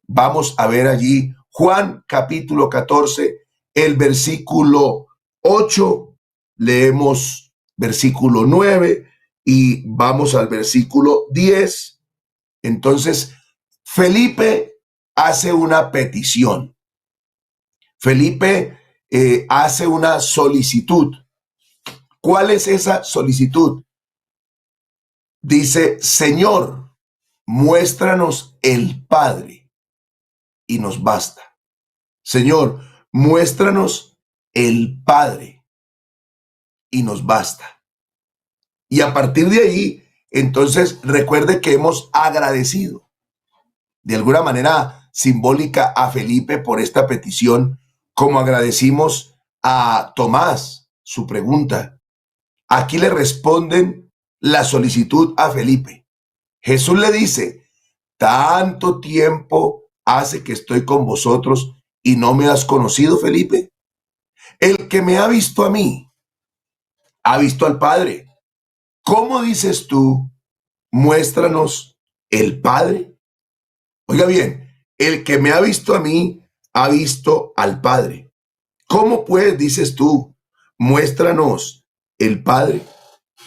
vamos a ver allí Juan capítulo 14, el versículo 8, leemos versículo 9 y vamos al versículo 10. Entonces, Felipe hace una petición. Felipe hace una solicitud. ¿Cuál es esa solicitud? Dice, Señor, muéstranos el Padre y nos basta. Señor, muéstranos el Padre y nos basta. Y a partir de ahí, entonces recuerde que hemos agradecido de alguna manera simbólica a Felipe por esta petición, como agradecimos a Tomás su pregunta. Aquí le responden la solicitud a Felipe. Jesús le dice, tanto tiempo hace que estoy con vosotros y no me has conocido, Felipe. El que me ha visto a mí, ha visto al Padre. ¿Cómo dices tú, muéstranos el Padre? Oiga bien, el que me ha visto a mí, ha visto al Padre. ¿Cómo pues dices tú, muéstranos el Padre?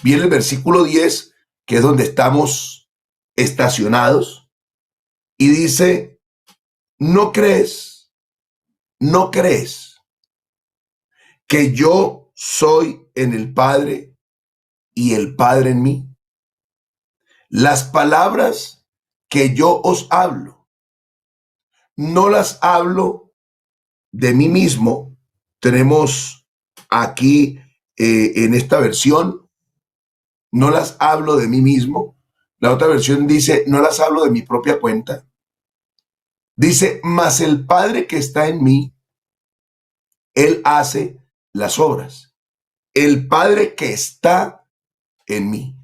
Viene el versículo 10, que es donde estamos estacionados, y dice, ¿no crees que yo soy en el Padre y el Padre en mí? Las palabras que yo os hablo, no las hablo de mí mismo. Tenemos aquí en esta versión, no las hablo de mí mismo. La otra versión dice, no las hablo de mi propia cuenta. Dice, mas el Padre que está en mí, Él hace las obras. El Padre que está en mí,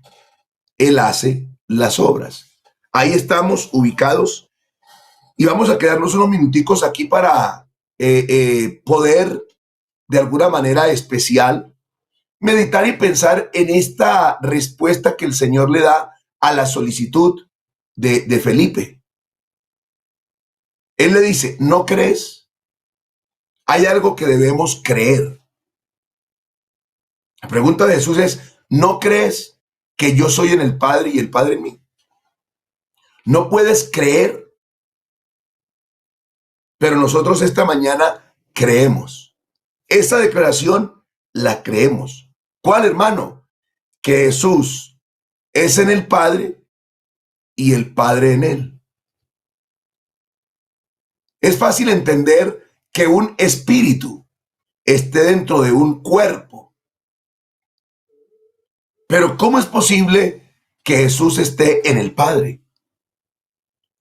Él hace las obras. Ahí estamos ubicados y vamos a quedarnos unos minuticos aquí para poder de alguna manera especial meditar y pensar en esta respuesta que el Señor le da a la solicitud de Felipe. Él le dice, ¿no crees? Hay algo que debemos creer. La pregunta de Jesús es, ¿no crees que yo soy en el Padre y el Padre en mí? No puedes creer, pero nosotros esta mañana creemos. Esa declaración la creemos. ¿Cuál, hermano? Que Jesús es en el Padre y el Padre en él. Es fácil entender que un espíritu esté dentro de un cuerpo. Pero ¿cómo es posible que Jesús esté en el Padre?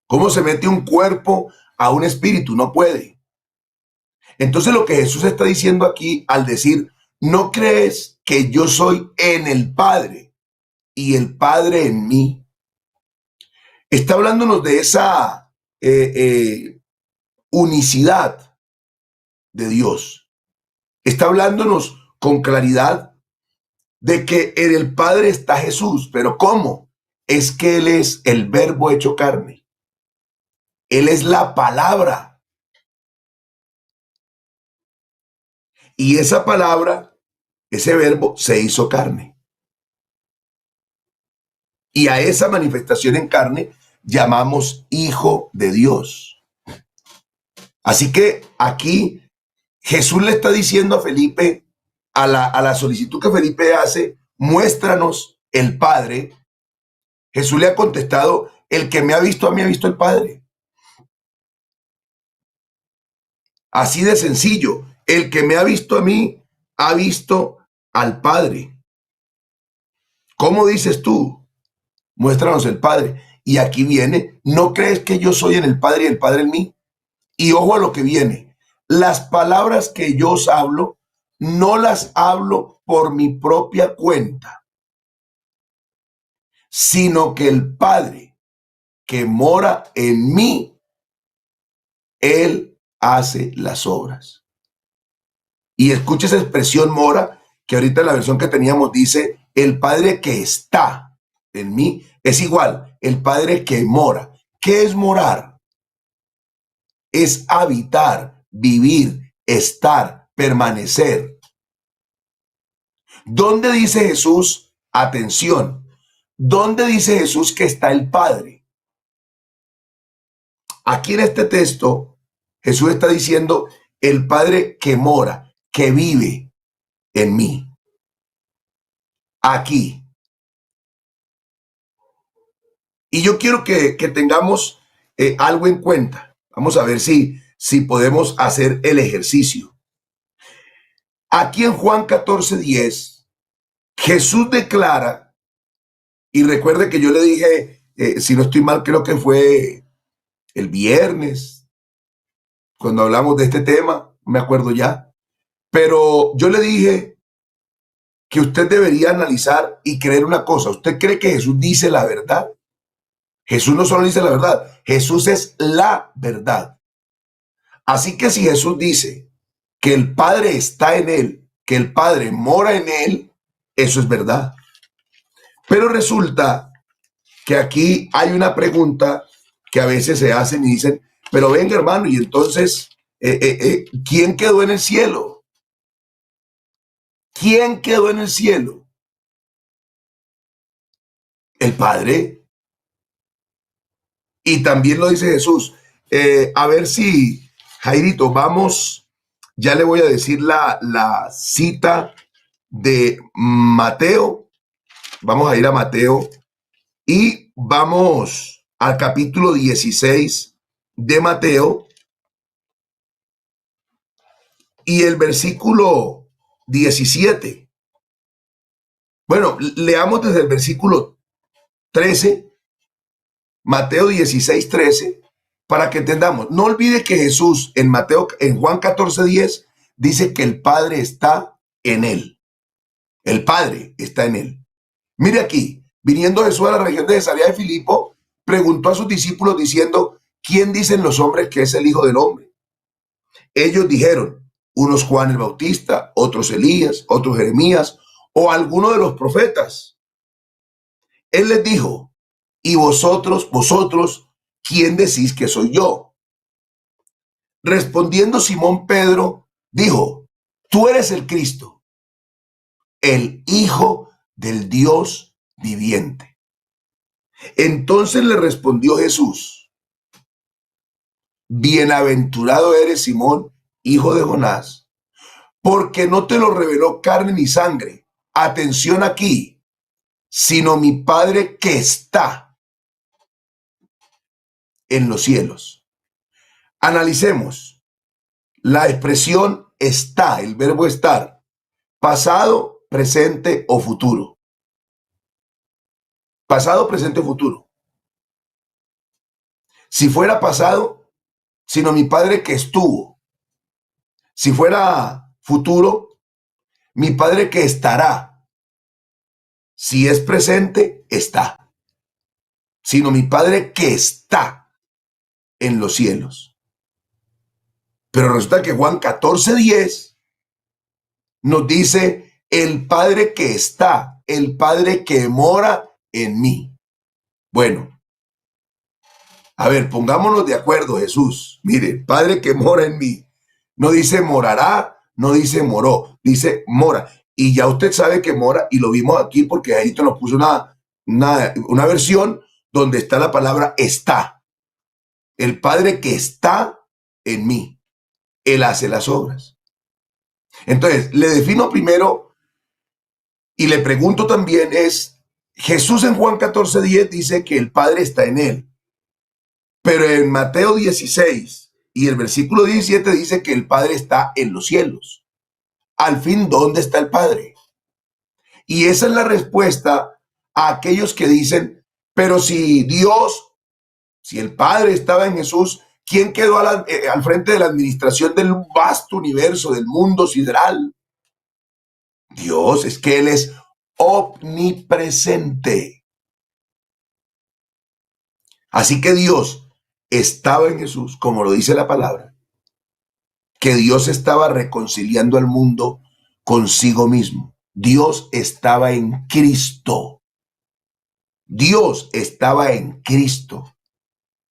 ¿Cómo se mete un cuerpo a un espíritu? No puede. Entonces lo que Jesús está diciendo aquí al decir, ¿no crees que yo soy en el Padre y el Padre en mí? Está hablándonos de esa unicidad de Dios. Está hablándonos con claridad de que en el Padre está Jesús. ¿Pero cómo? Es que Él es el Verbo hecho carne. Él es la palabra. Y esa palabra, ese verbo, se hizo carne. Y a esa manifestación en carne llamamos Hijo de Dios. Así que aquí Jesús le está diciendo a Felipe, a la solicitud que Felipe hace, muéstranos el Padre. Jesús le ha contestado, el que me ha visto a mí ha visto el Padre. Así de sencillo, el que me ha visto a mí ha visto al Padre. ¿Cómo dices tú? Muéstranos el Padre. Y aquí viene, ¿no crees que yo soy en el Padre y el Padre en mí? Y ojo a lo que viene. Las palabras que yo os hablo, no las hablo por mi propia cuenta, sino que el Padre que mora en mí, Él hace las obras. Y escucha esa expresión mora, que ahorita en la versión que teníamos dice, el Padre que está en mí, es igual, el Padre que mora. ¿Qué es morar? es habitar, vivir, estar, permanecer. ¿Dónde dice Jesús? Atención. ¿Dónde dice Jesús que está el Padre? Aquí en este texto, Jesús está diciendo el Padre que mora, que vive en mí. Aquí. Y yo quiero que tengamos algo en cuenta. Vamos a ver si podemos hacer el ejercicio. Aquí en Juan 14:10, Jesús declara, y recuerde que yo le dije, si no estoy mal, creo que fue el viernes, cuando hablamos de este tema, no me acuerdo ya, pero yo le dije que usted debería analizar y creer una cosa. ¿Usted cree que Jesús dice la verdad? Jesús no solo dice la verdad, Jesús es la verdad. Así que si Jesús dice que el Padre está en él, que el Padre mora en él, eso es verdad. Pero resulta que aquí hay una pregunta que a veces se hacen y dicen, pero venga hermano, y entonces, ¿quién quedó en el cielo? ¿Quién quedó en el cielo? El Padre. Y también lo dice Jesús. A ver si, Jairito, vamos, ya le voy a decir la cita de Mateo. Vamos a ir a Mateo y vamos al capítulo 16 de Mateo y el versículo 17. Bueno, leamos desde el versículo 13, Mateo 16:13, para que entendamos. No olvide que Jesús en Juan 14:10 dice que el Padre está en él. El Padre está en él. Mire aquí, viniendo Jesús a la región de Cesarea de Filipo, preguntó a sus discípulos diciendo, ¿quién dicen los hombres que es el Hijo del Hombre? Ellos dijeron, unos Juan el Bautista, otros Elías, otros Jeremías o alguno de los profetas. Él les dijo, ¿y vosotros, quién decís que soy yo? Respondiendo Simón Pedro, dijo, tú eres el Cristo, el Hijo del Dios viviente. Entonces le respondió Jesús, bienaventurado eres Simón, hijo de Jonás, porque no te lo reveló carne ni sangre. Atención aquí, sino mi Padre que está en los cielos. Analicemos la expresión está, el verbo estar, pasado, presente o futuro. Pasado, presente o futuro. Si fuera pasado, sino mi Padre que estuvo. Si fuera futuro, mi Padre que estará. Si es presente, está. Sino mi Padre que está en los cielos. Pero resulta que Juan 14:10 nos dice el Padre que está, el Padre que mora en mí. Bueno, a ver, pongámonos de acuerdo, Jesús. Mire, el Padre que mora en mí. No dice morará, no dice moró, dice mora. Y ya usted sabe que mora, y lo vimos aquí porque ahí te nos puso una versión donde está la palabra está. El Padre que está en mí. Él hace las obras. Entonces, le defino primero y le pregunto también es, Jesús en Juan 14:10 dice que el Padre está en él. Pero en Mateo 16 y el versículo 17 dice que el Padre está en los cielos. Al fin, ¿dónde está el Padre? Y esa es la respuesta a aquellos que dicen, pero si Dios, si el Padre estaba en Jesús, ¿quién quedó al frente de la administración del vasto universo, del mundo sideral? Dios, es que Él es omnipresente. Así que Dios estaba en Jesús, como lo dice la palabra, que Dios estaba reconciliando al mundo consigo mismo. Dios estaba en Cristo. Dios estaba en Cristo,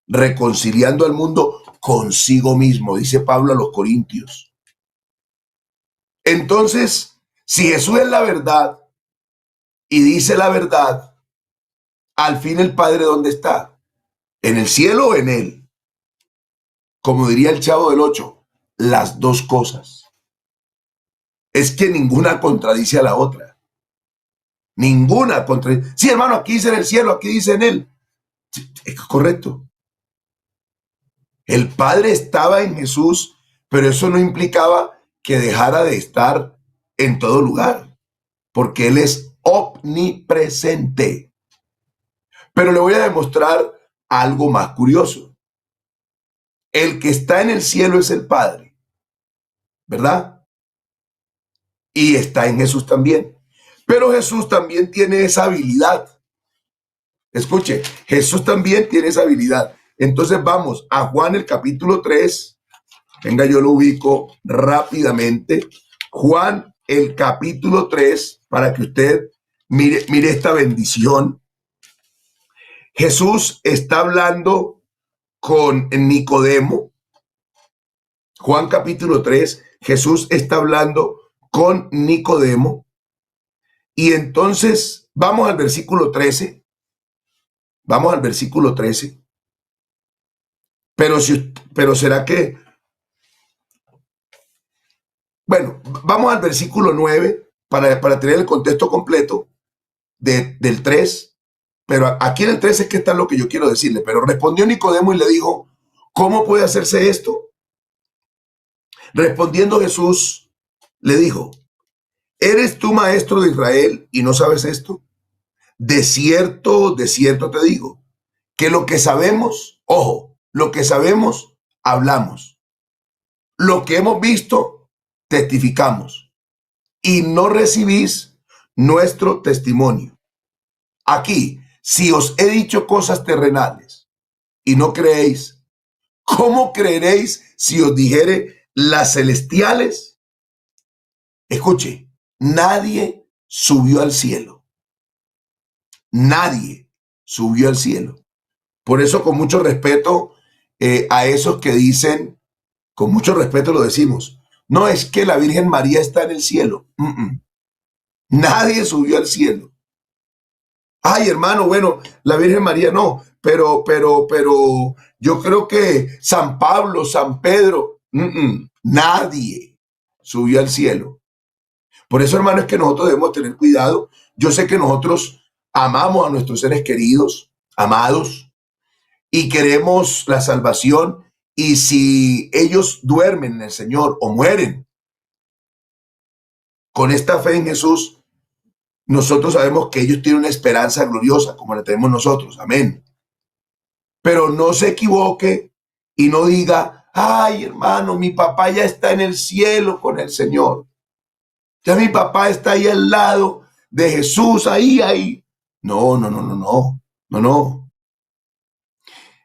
reconciliando al mundo consigo mismo, dice Pablo a los Corintios. Entonces, si Jesús es la verdad y dice la verdad, al fin el Padre, ¿dónde está? ¿En el cielo o en él? Como diría el Chavo del Ocho, las dos cosas. Es que ninguna contradice a la otra. Ninguna contradice. Sí, hermano, aquí dice en el cielo, aquí dice en él. Sí, es correcto. El Padre estaba en Jesús, pero eso no implicaba que dejara de estar en todo lugar, porque Él es omnipresente. Pero le voy a demostrar algo más curioso. El que está en el cielo es el Padre, ¿verdad? Y está en Jesús también. Pero Jesús también tiene esa habilidad. Escuche, Jesús también tiene esa habilidad. Entonces vamos a Juan el capítulo 3. Venga, yo lo ubico rápidamente. Juan el capítulo 3, para que usted mire esta bendición. Jesús está hablando con Nicodemo. Juan capítulo 3, Jesús está hablando con Nicodemo. Y entonces vamos al versículo 13. Vamos al versículo 13. Pero será que, bueno, vamos al versículo 9 para tener el contexto completo del 3. Pero aquí en el 13 es que está lo que yo quiero decirle. Pero respondió Nicodemo y le dijo, ¿cómo puede hacerse esto? Respondiendo Jesús, le dijo, ¿eres tú maestro de Israel y no sabes esto? De cierto te digo, que lo que sabemos, ojo, lo que sabemos, hablamos. Lo que hemos visto, testificamos. Y no recibís nuestro testimonio. Aquí, si os he dicho cosas terrenales y no creéis, ¿cómo creeréis si os dijere las celestiales? Escuche, nadie subió al cielo. Nadie subió al cielo. Por eso, con mucho respeto a esos que dicen, con mucho respeto lo decimos, no es que la Virgen María está en el cielo. Nadie subió al cielo. Ay, hermano, bueno, la Virgen María no, pero yo creo que San Pablo, San Pedro, nadie subió al cielo. Por eso, hermano, es que nosotros debemos tener cuidado. Yo sé que nosotros amamos a nuestros seres queridos, amados, y queremos la salvación. Y si ellos duermen en el Señor o mueren con esta fe en Jesús, nosotros sabemos que ellos tienen una esperanza gloriosa como la tenemos nosotros. Amén. Pero no se equivoque y no diga, ay, hermano, mi papá ya está en el cielo con el Señor. Ya mi papá está ahí al lado de Jesús, ahí. No. No.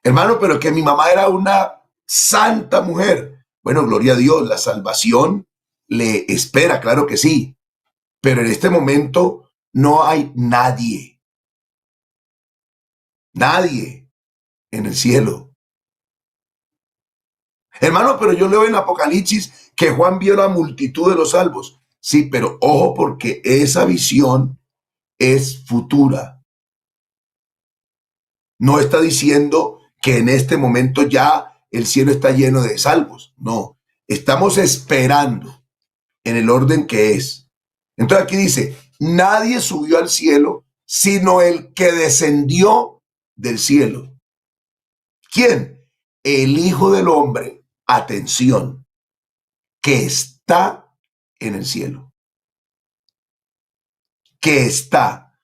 Hermano, pero que mi mamá era una santa mujer. Bueno, gloria a Dios, la salvación le espera, claro que sí. Pero en este momento no hay nadie en el cielo. Hermano, pero yo leo en Apocalipsis que Juan vio la multitud de los salvos. Sí, pero ojo, porque esa visión es futura. No está diciendo que en este momento ya el cielo está lleno de salvos. No, estamos esperando en el orden que es. Entonces aquí dice, nadie subió al cielo, sino el que descendió del cielo. ¿Quién? El Hijo del Hombre, atención, que está en el cielo. Que está.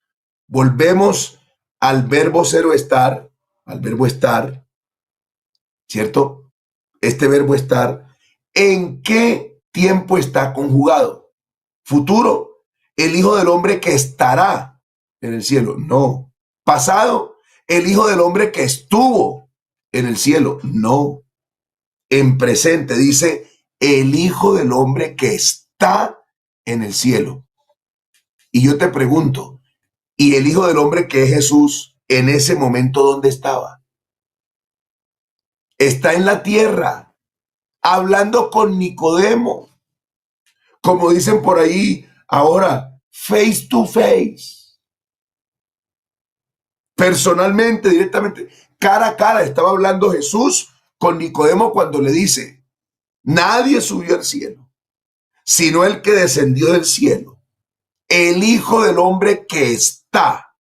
Volvemos al verbo cero estar, al verbo estar, ¿cierto? Este verbo estar, ¿en qué tiempo está conjugado? Futuro, el Hijo del Hombre que estará en el cielo. No. Pasado, el Hijo del Hombre que estuvo en el cielo. No. En presente dice el Hijo del Hombre que está en el cielo. Y yo te pregunto, ¿y el Hijo del Hombre que es Jesús en ese momento dónde estaba? está en la tierra, hablando con Nicodemo, como dicen por ahí ahora, face to face, personalmente, directamente, cara a cara. Estaba hablando Jesús con Nicodemo cuando le dice: nadie subió al cielo, sino el que descendió del cielo, el Hijo del Hombre que está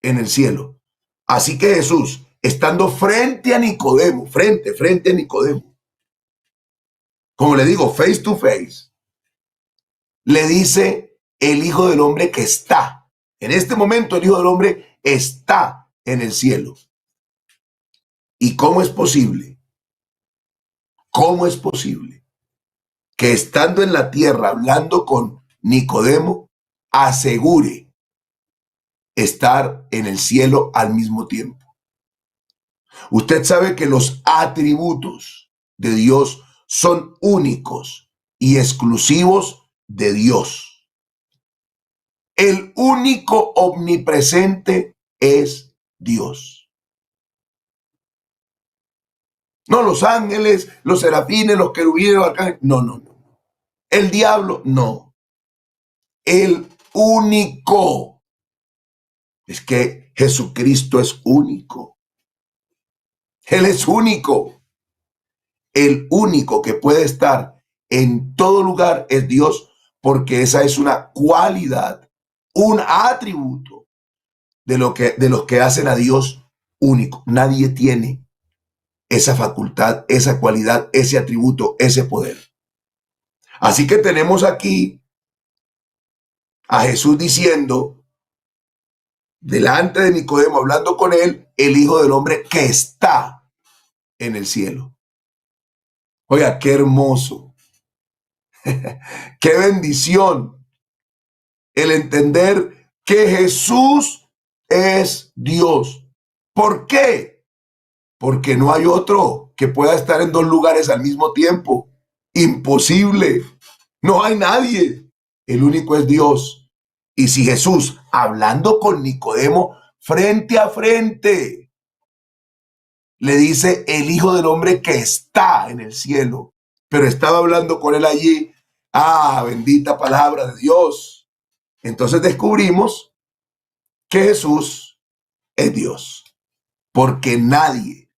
en el cielo. Así que Jesús, estando frente a Nicodemo, frente a Nicodemo, como le digo, face to face, le dice: el Hijo del Hombre que está. En este momento el Hijo del Hombre está en el cielo. ¿Y cómo es posible? ¿Cómo es posible que estando en la tierra hablando con Nicodemo asegure estar en el cielo al mismo tiempo? Usted sabe que los atributos de Dios son únicos y exclusivos de Dios. El único omnipresente es Dios. No los ángeles, los serafines, los querubines, los arcángeles. No. El diablo, no. El único. Es que Jesucristo es único. Él es único. El único que puede estar en todo lugar es Dios, porque esa es una cualidad, un atributo de los que hacen a Dios único. Nadie tiene esa facultad, esa cualidad, ese atributo, ese poder. Así que tenemos aquí a Jesús diciendo, delante de Nicodemo, hablando con él, el Hijo del Hombre que está en el cielo. Oiga, qué hermoso, qué bendición el entender que Jesús es Dios. ¿Por qué? Porque no hay otro que pueda estar en dos lugares al mismo tiempo. Imposible. No hay nadie. El único es Dios. Y si Jesús, hablando con Nicodemo frente a frente, le dice el Hijo del Hombre que está en el cielo, pero estaba hablando con él allí, bendita palabra de Dios. Entonces descubrimos que Jesús es Dios, porque nadie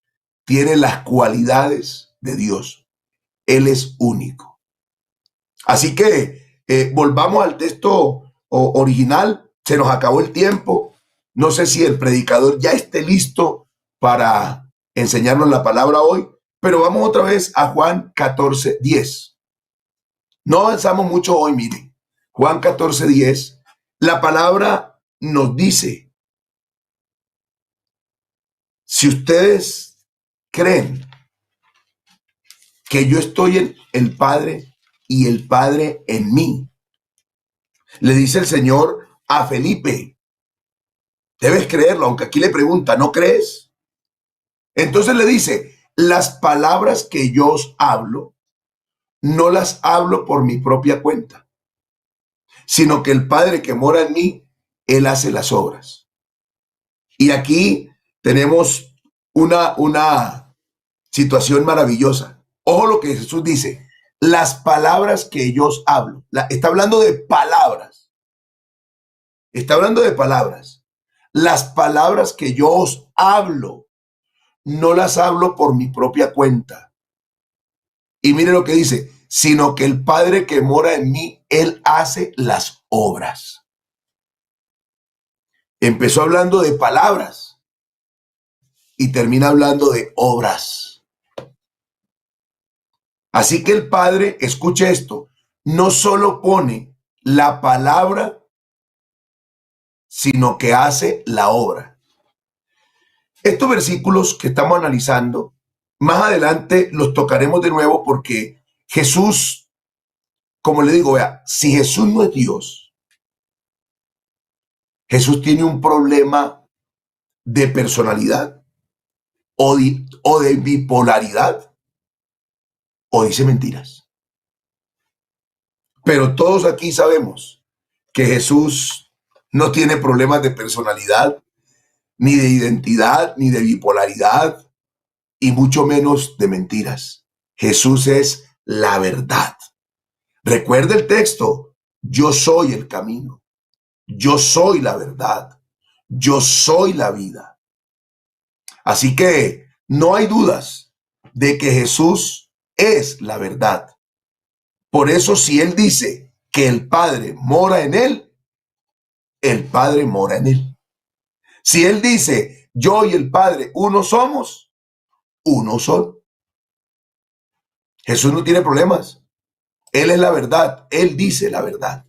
tiene las cualidades de Dios. Él es único. Así que volvamos al texto original. Se nos acabó el tiempo. No sé si el predicador ya esté listo para enseñarnos la palabra hoy, pero vamos otra vez a Juan 14:10. No avanzamos mucho hoy, miren. Juan 14:10, la palabra nos dice: si ustedes creen que yo estoy en el Padre y el Padre en mí, le dice el Señor a Felipe, debes creerlo, aunque aquí le pregunta, ¿no crees? Entonces le dice, las palabras que yo os hablo, no las hablo por mi propia cuenta, sino que el Padre que mora en mí, Él hace las obras. Y aquí tenemos una situación maravillosa. Ojo lo que Jesús dice, las palabras que yo os hablo. Está hablando de palabras. Está hablando de palabras. Las palabras que yo os hablo, no las hablo por mi propia cuenta. Y mire lo que dice, sino que el Padre que mora en mí, Él hace las obras. Empezó hablando de palabras y termina hablando de obras. Así que el Padre, escuche esto, no solo pone la palabra, sino que hace la obra. Estos versículos que estamos analizando, más adelante los tocaremos de nuevo porque Jesús, como le digo, vea, si Jesús no es Dios, Jesús tiene un problema de personalidad o de bipolaridad o dice mentiras. Pero todos aquí sabemos que Jesús no tiene problemas de personalidad, ni de identidad, ni de bipolaridad. y mucho menos de mentiras. Jesús es la verdad. Recuerda el texto, yo soy el camino, yo soy la verdad, yo soy la vida. Así que no hay dudas de que Jesús es la verdad. Por eso si Él dice que el Padre mora en Él, el Padre mora en Él. Si Él dice, yo y el Padre uno somos, uno son. Jesús no tiene problemas. Él es la verdad. Él dice la verdad.